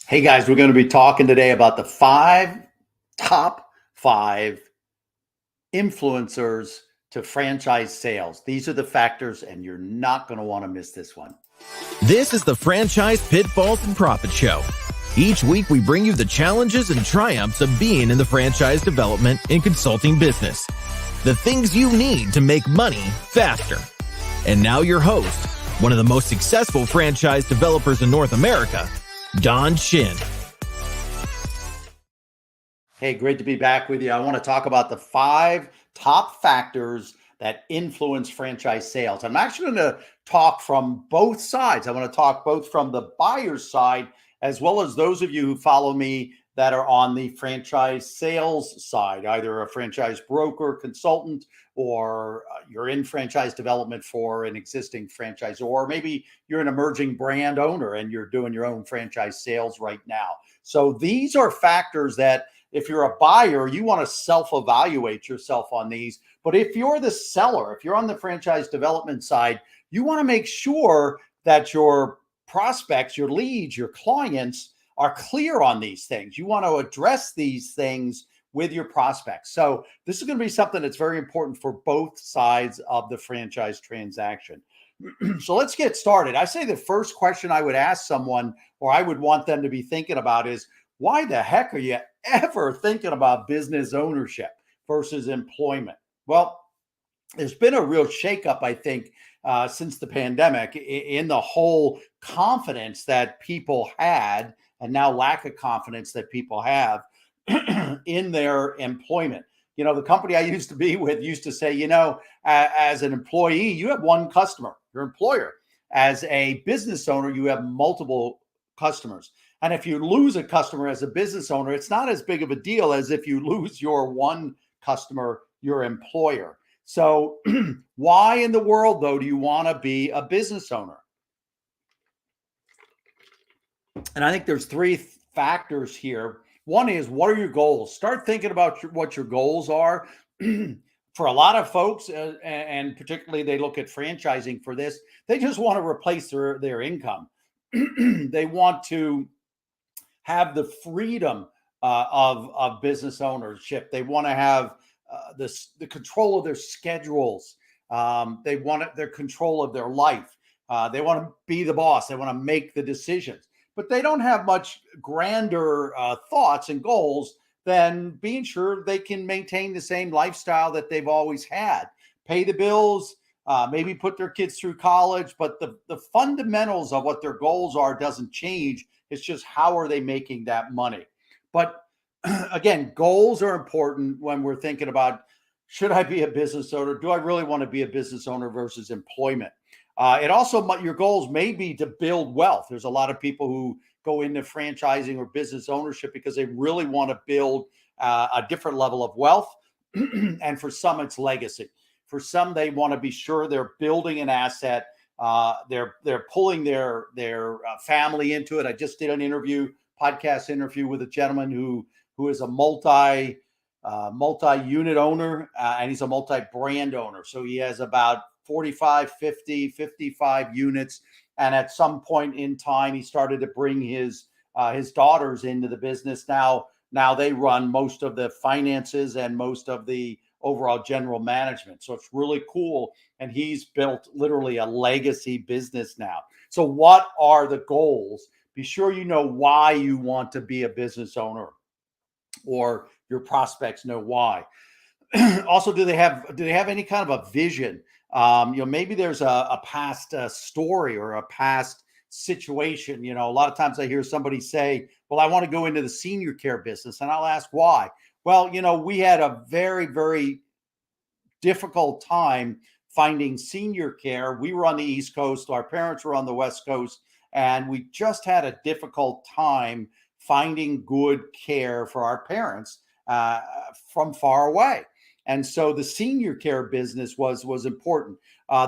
Hey guys, we're going to be talking today about the top five influencers to franchise sales. These are the factors, and you're not going to want to miss this one. This is the Franchise Pitfalls and Profit Show. Each week, we bring you the challenges and triumphs of being in the franchise development and consulting business. The things you need to make money faster. And now your host, one of the most successful franchise developers in North America, Don Shin. Hey, great to be back with you. I want to talk about the five top factors that influence franchise sales. I'm actually going to talk from both sides. I want to talk both from the buyer's side as well as those of you who follow me that are on the franchise sales side, either a franchise broker, consultant, or you're in franchise development for an existing franchisor, or maybe you're an emerging brand owner and you're doing your own franchise sales right now. So these are factors that if you're a buyer, you want to self-evaluate yourself on these. But if you're the seller, if you're on the franchise development side, you want to make sure that your prospects, your leads, your clients are clear on these things. You want to address these things with your prospects. So this is going to be something that's very important for both sides of the franchise transaction. So let's get started. I say the first question I would ask someone, or I would want them to be thinking about, is why the heck are you ever thinking about business ownership versus employment? Well, there's been a real shakeup, I think, since the pandemic in the whole confidence that people had, and now lack of confidence that people have in their employment. You know, the company I used to be with used to say, as an employee, you have one customer, your employer. As a business owner, you have multiple customers. And if you lose a customer as a business owner, it's not as big of a deal as if you lose your one customer, your employer. So why in the world, though, do you want to be a business owner? And I think there's three factors here. One is, what are your goals? Start thinking about what your goals are. For a lot of folks, and particularly they look at franchising for this, they just want to replace their income. They want to have the freedom of business ownership. They want to have the control of their schedules. They want their control of their life. They want to be the boss. They want to make the decisions. But they don't have much grander thoughts and goals than being sure they can maintain the same lifestyle that they've always had, pay the bills, maybe put their kids through college. But the fundamentals of what their goals are doesn't change. It's just how are they making that money? But again, goals are important when we're thinking about, should I be a business owner? Do I really want to be a business owner versus employment? It also, your goals may be to build wealth. There's a lot of people who go into franchising or business ownership because they really want to build a different level of wealth. And for some, it's legacy. For some, they want to be sure they're building an asset. They're pulling their family into it. I just did an podcast interview with a gentleman who is a multi-unit owner, and he's a multi-brand owner. So he has about 45, 50, 55 units. And at some point in time, he started to bring his daughters into the business. Now they run most of the finances and most of the overall general management. So it's really cool. And he's built literally a legacy business now. So what are the goals? Be sure you know why you want to be a business owner, or your prospects know why. Also, do they have any kind of a vision? Maybe there's a past story or a past situation. A lot of times I hear somebody say, well, I want to go into the senior care business. And I'll ask why. Well, we had a very, very difficult time finding senior care. We were on the East Coast. Our parents were on the West Coast. And we just had a difficult time finding good care for our parents from far away. And so the senior care business was important.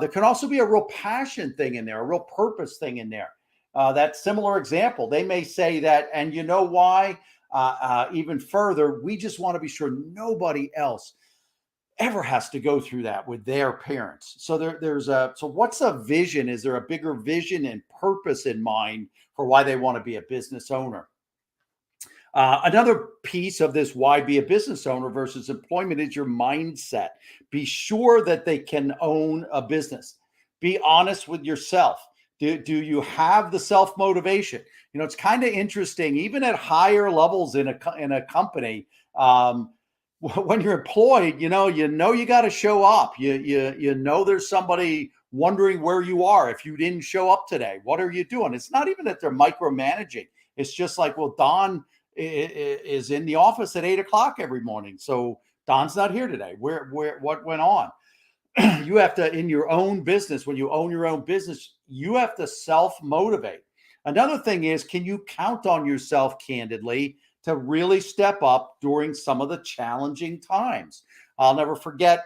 There can also be a real passion thing in there, a real purpose thing in there. That similar example, they may say that, and you know why? Even further, we just want to be sure nobody else ever has to go through that with their parents. So so what's a vision? Is there a bigger vision and purpose in mind for why they want to be a business owner? Another piece of this why be a business owner versus employment is your mindset. Be sure that they can own a business. Be honest with yourself. Do you have the self motivation? It's kind of interesting, even at higher levels in a company. When you're employed, you got to show up. You know there's somebody wondering where you are if you didn't show up today. What are you doing? It's not even that they're micromanaging. It's just like, well, Don is in the office at 8 o'clock every morning, so Don's not here today. What went on? You have to, in your own business, when you own your own business, you have to self motivate. Another thing is, can you count on yourself candidly to really step up during some of the challenging times? I'll never forget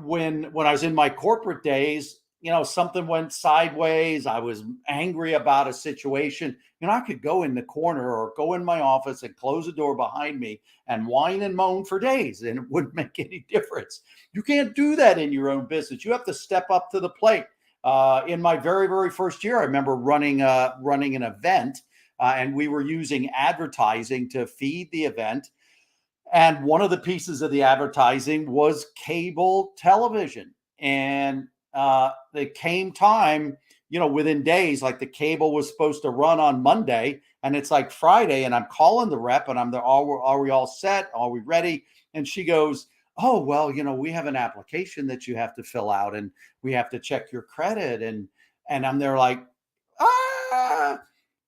when I was in my corporate days, something went sideways. I was angry about a situation. I could go in the corner or go in my office and close the door behind me and whine and moan for days, and it wouldn't make any difference. You can't do that in your own business. You have to step up to the plate. In my very, very first year, I remember running an event, and we were using advertising to feed the event. And one of the pieces of the advertising was cable television. And it came time, within days, like the cable was supposed to run on Monday, and it's like Friday, and I'm calling the rep, and I'm there. Are we all set? Are we ready? And she goes, oh, well, we have an application that you have to fill out, and we have to check your credit. And I'm there like, ah.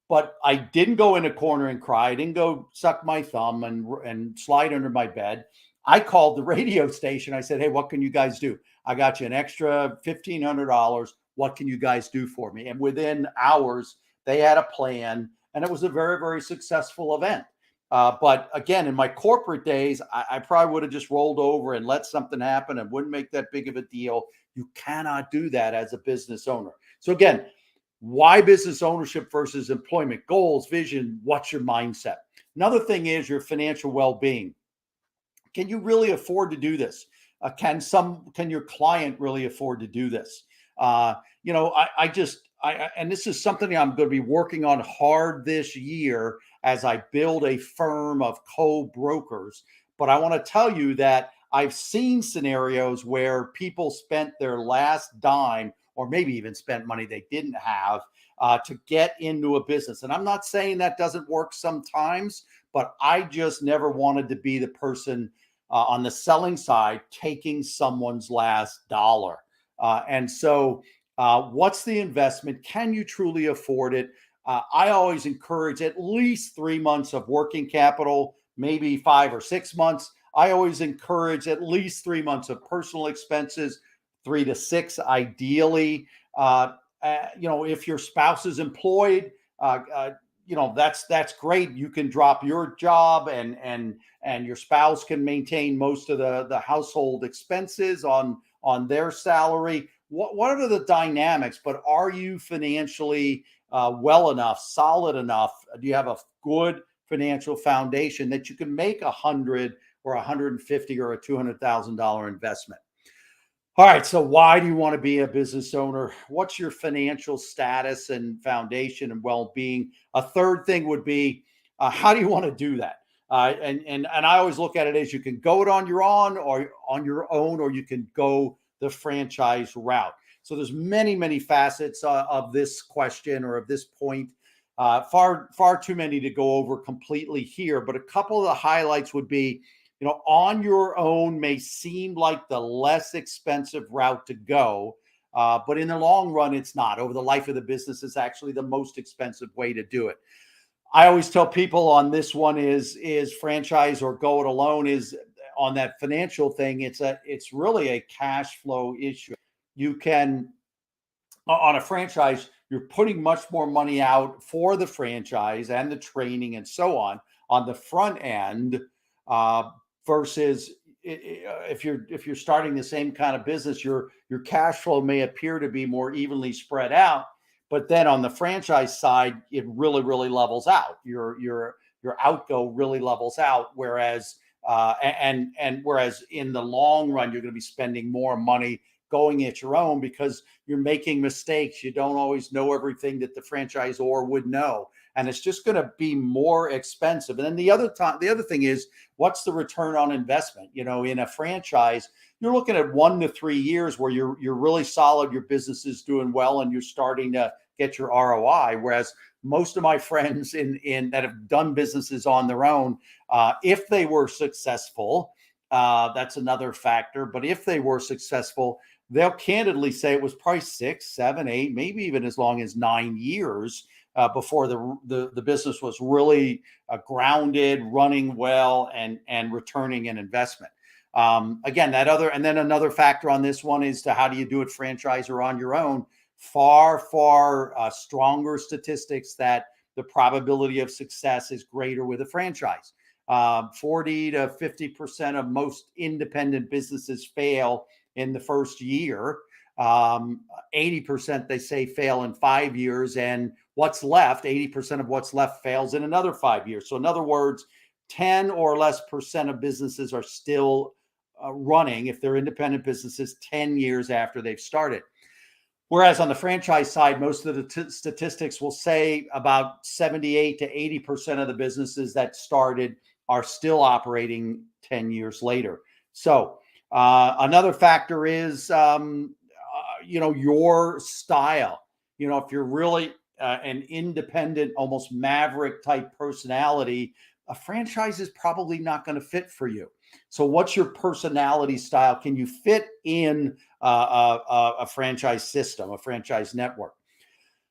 But I didn't go in a corner and cry. I didn't go suck my thumb and slide under my bed. I called the radio station. I said, hey, what can you guys do? I got you an extra $1,500. What can you guys do for me? And within hours, they had a plan, and it was a very, very successful event. But again, in my corporate days, I probably would have just rolled over and let something happen and wouldn't make that big of a deal. You cannot do that as a business owner. So again, why business ownership versus employment? Goals, vision, what's your mindset? Another thing is your financial well-being. Can you really afford to do this? Can your client really afford to do this? And this is something I'm going to be working on hard this year as I build a firm of co-brokers. But I want to tell you that I've seen scenarios where people spent their last dime, or maybe even spent money they didn't have, to get into a business. And I'm not saying that doesn't work sometimes, but I just never wanted to be the person on the selling side taking someone's last dollar. And so what's the investment? Can you truly afford it? I always encourage at least 3 months of working capital, maybe 5 or 6 months. I always encourage at least 3 months of personal expenses, 3 to 6 ideally. If your spouse is employed, that's great. You can drop your job, and your spouse can maintain most of the household expenses on their salary. What are the dynamics? But are you financially well enough, solid enough? Do you have a good financial foundation that you can make $100 or $150 or a $200,000 investment? All right. So why do you want to be a business owner? What's your financial status and foundation and well-being? A third thing would be, how do you want to do that? And I always look at it as you can go it on your own, or you can go the franchise route. So there's many, many facets of this question or of this point. Far too many to go over completely here, but a couple of the highlights would be, on your own may seem like the less expensive route to go, but in the long run, it's not. Over the life of the business, it's actually the most expensive way to do it. I always tell people on this one is franchise or go it alone. Is on that financial thing. It's really a cash flow issue. You can, on a franchise, you're putting much more money out for the franchise and the training and so on the front end, versus if you're starting the same kind of business, your cash flow may appear to be more evenly spread out, but then on the franchise side, it really levels out. Your outgo really levels out, whereas whereas in the long run, you're going to be spending more money going at your own because you're making mistakes. You don't always know everything that the franchisor would know. and it's just going to be more expensive. And then the other thing is, what's the return on investment? In a franchise, you're looking at 1 to 3 years where you're really solid, your business is doing well, and you're starting to get your ROI. Whereas most of my friends in that have done businesses on their own, if they were successful, that's another factor. But if they were successful, they'll candidly say it was probably 6, 7, 8, maybe even as long as 9 years before the business was really grounded, running well, and returning an investment. Again, and then another factor on this one is to how do you do it franchise or on your own? Far stronger statistics that the probability of success is greater with a franchise. 40 to 50% of most independent businesses fail in the first year. 80% they say fail in 5 years, and what's left, 80% of what's left fails in another 5 years. So in other words, 10 or less percent of businesses are still running if they're independent businesses 10 years after they've started. Whereas on the franchise side, most of the statistics will say about 78 to 80% of the businesses that started are still operating 10 years later. So another factor is, your style. If you're really an independent, almost maverick type personality, a franchise is probably not going to fit for you. So what's your personality style? Can you fit in a franchise system, a franchise network?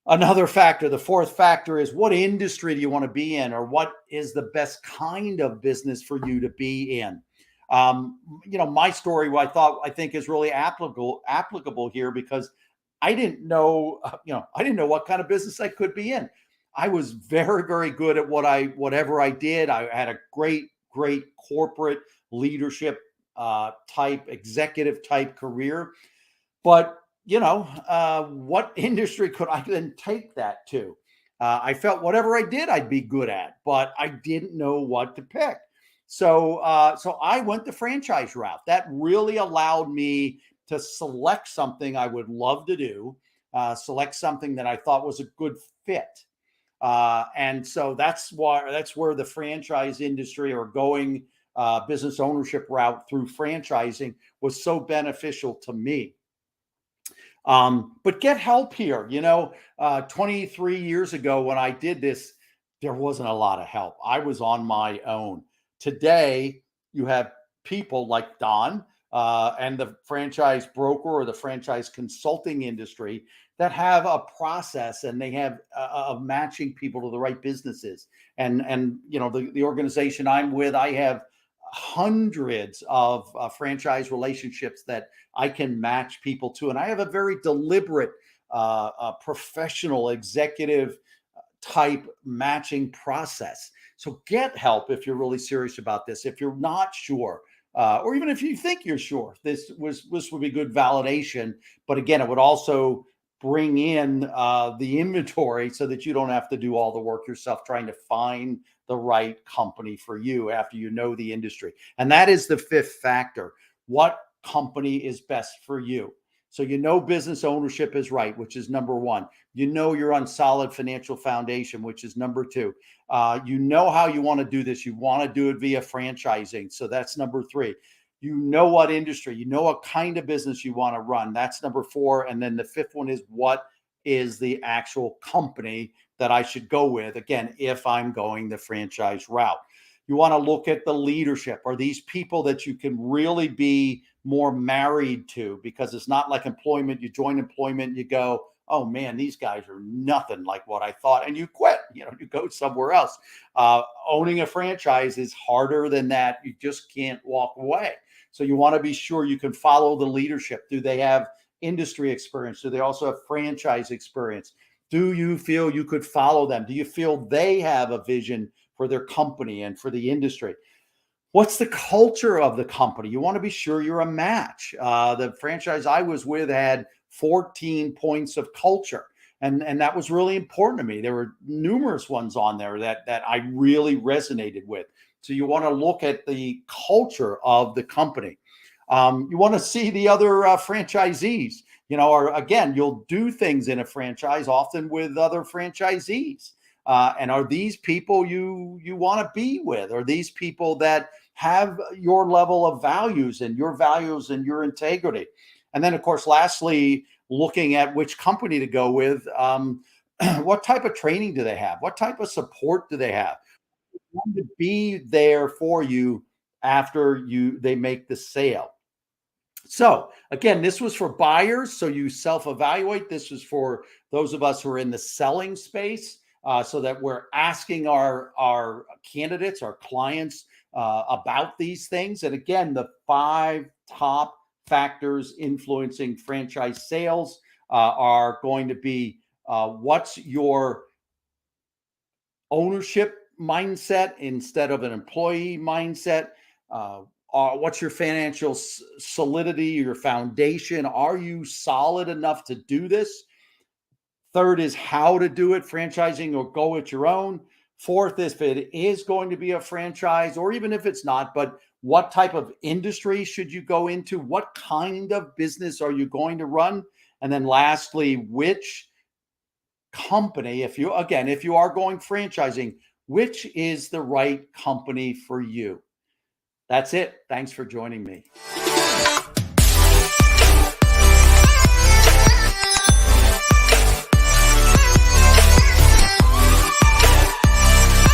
Another factor, the fourth factor, is what industry do you want to be in, or what is the best kind of business for you to be in? My story, I think is really applicable here, because I didn't know what kind of business I could be in. I was very, very good at whatever I did. I had a great corporate leadership type, executive type career. But, what industry could I then take that to? I felt whatever I did, I'd be good at, but I didn't know what to pick. So I went the franchise route. That really allowed me to select something I would love to do, select something that I thought was a good fit. And so that's where the franchise industry, or going business ownership route through franchising, was so beneficial to me. But get help here. 23 years ago when I did this, there wasn't a lot of help. I was on my own. Today, you have people like Don and the franchise broker or the franchise consulting industry that have a process, and they have of matching people to the right businesses. And the organization I'm with, I have hundreds of franchise relationships that I can match people to. And I have a very deliberate, professional, executive type matching process. So get help if you're really serious about this. If you're not sure, or even if you think you're sure, this would be good validation. But again, it would also bring in the inventory so that you don't have to do all the work yourself trying to find the right company for you after you know the industry. And that is the fifth factor. What company is best for you? So business ownership is right, which is number one. You're on solid financial foundation, which is number two. How you want to do this. You want to do it via franchising. So that's number three. What industry, what kind of business you want to run. That's number four. And then the fifth one is, what is the actual company that I should go with? Again, if I'm going the franchise route, you want to look at the leadership. Are these people that you can really be more married to? Because it's not like employment. You join employment, you go, oh man, these guys are nothing like what I thought, and you quit. You go somewhere else. Owning a franchise is harder than that. You just can't walk away. So you want to be sure you can follow the leadership. Do they have industry experience? Do they also have franchise experience? Do you feel you could follow them? Do you feel they have a vision for their company and for the industry? What's the culture of the company? You want to be sure you're a match. The franchise I was with had 14 points of culture. And that was really important to me. There were numerous ones on there that I really resonated with. So you want to look at the culture of the company. You want to see the other franchisees, or again, you'll do things in a franchise often with other franchisees. And are these people you want to be with? Are these people that have your level of values and your integrity? And then, of course, lastly, looking at which company to go with. What type of training do they have? What type of support do they have? Want to be there for you after they make the sale. So again, this was for buyers, so you self-evaluate. This was for those of us who are in the selling space, so that we're asking our candidates, our clients, about these things. And again, the 5 top factors influencing franchise sales are going to be, what's your ownership mindset instead of an employee mindset? What's your financial solidity, your foundation? Are you solid enough to do this? Third is how to do it, franchising or go it your own. Fourth, if it is going to be a franchise, or even if it's not, but what type of industry should you go into? What kind of business are you going to run? And then lastly, which company, if you are going franchising, which is the right company for you? That's it. Thanks for joining me.